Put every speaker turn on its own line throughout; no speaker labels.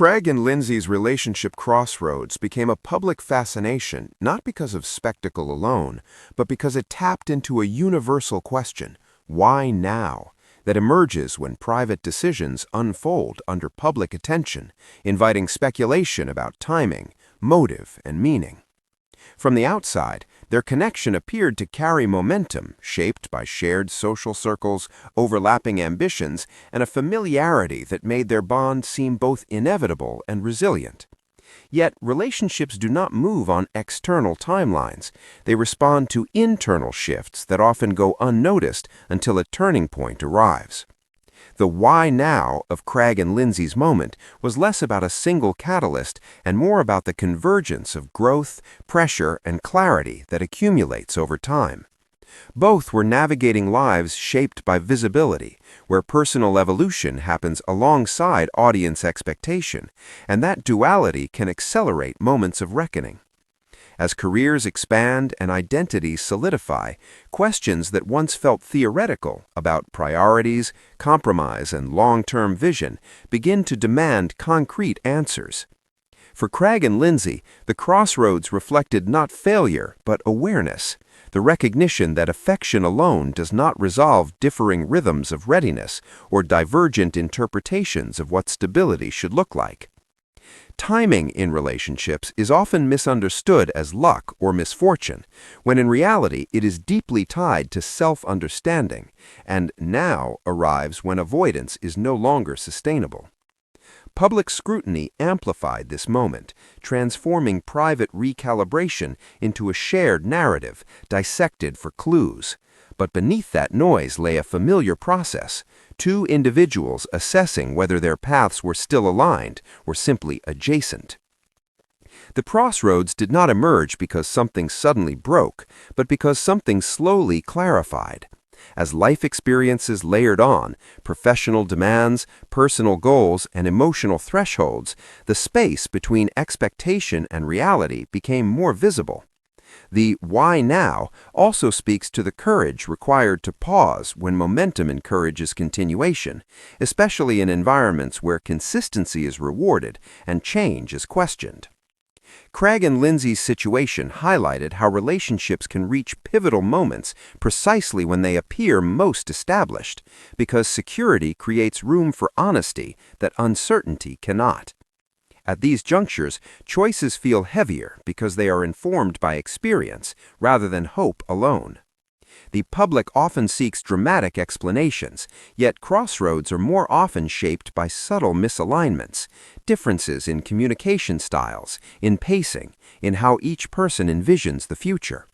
Craig and Lindsay's relationship crossroads became a public fascination not because of spectacle alone, but because it tapped into a universal question, why now, that emerges when private decisions unfold under public attention, inviting speculation about timing, motive, and meaning. From the outside, their connection appeared to carry momentum, shaped by shared social circles, overlapping ambitions, and a familiarity that made their bond seem both inevitable and resilient. Yet, relationships do not move on external timelines. They respond to internal shifts that often go unnoticed until a turning point arrives. The why now of Craig and Lindsay's moment was less about a single catalyst and more about the convergence of growth, pressure, and clarity that accumulates over time. Both were navigating lives shaped by visibility, where personal evolution happens alongside audience expectation, and that duality can accelerate moments of reckoning. As careers expand and identities solidify, questions that once felt theoretical about priorities, compromise, and long-term vision begin to demand concrete answers. For Craig and Lindsay, the crossroads reflected not failure, but awareness, the recognition that affection alone does not resolve differing rhythms of readiness or divergent interpretations of what stability should look like. Timing in relationships is often misunderstood as luck or misfortune, when in reality it is deeply tied to self-understanding, and now arrives when avoidance is no longer sustainable. Public scrutiny amplified this moment, transforming private recalibration into a shared narrative, dissected for clues. But beneath that noise lay a familiar process, two individuals assessing whether their paths were still aligned or simply adjacent. The crossroads did not emerge because something suddenly broke, but because something slowly clarified. As life experiences layered on, professional demands, personal goals, and emotional thresholds, the space between expectation and reality became more visible. The why now also speaks to the courage required to pause when momentum encourages continuation, especially in environments where consistency is rewarded and change is questioned. Craig and Lindsay's situation highlighted how relationships can reach pivotal moments precisely when they appear most established, because security creates room for honesty that uncertainty cannot. At these junctures, choices feel heavier because they are informed by experience rather than hope alone. The public often seeks dramatic explanations, yet crossroads are more often shaped by subtle misalignments, differences in communication styles, in pacing, in how each person envisions the future.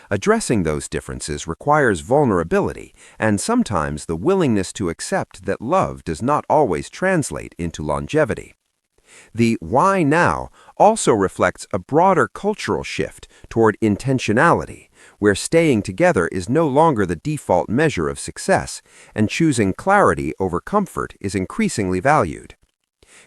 Addressing those differences requires vulnerability and sometimes the willingness to accept that love does not always translate into longevity. The why now also reflects a broader cultural shift toward intentionality, where staying together is no longer the default measure of success, and choosing clarity over comfort is increasingly valued.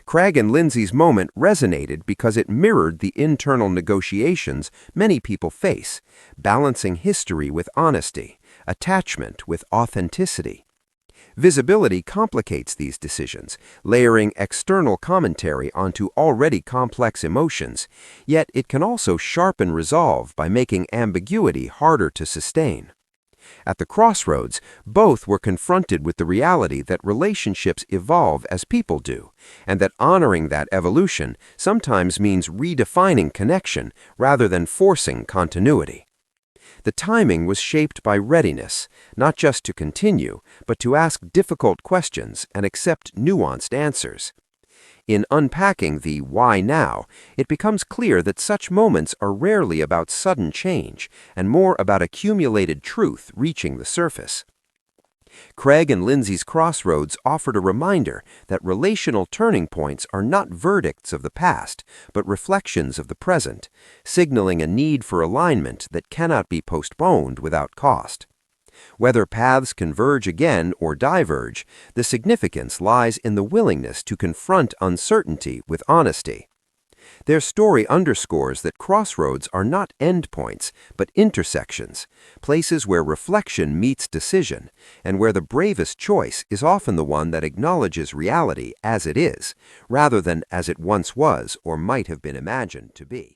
Craig and Lindsay's moment resonated because it mirrored the internal negotiations many people face, balancing history with honesty, attachment with authenticity. Visibility complicates these decisions, layering external commentary onto already complex emotions, yet it can also sharpen resolve by making ambiguity harder to sustain. At the crossroads, both were confronted with the reality that relationships evolve as people do, and that honoring that evolution sometimes means redefining connection rather than forcing continuity. The timing was shaped by readiness, not just to continue, but to ask difficult questions and accept nuanced answers. In unpacking the why now, it becomes clear that such moments are rarely about sudden change and more about accumulated truth reaching the surface. Craig and Lindsay's crossroads offered a reminder that relational turning points are not verdicts of the past, but reflections of the present, signaling a need for alignment that cannot be postponed without cost. Whether paths converge again or diverge, the significance lies in the willingness to confront uncertainty with honesty. Their story underscores that crossroads are not endpoints, but intersections, places where reflection meets decision, and where the bravest choice is often the one that acknowledges reality as it is, rather than as it once was or might have been imagined to be.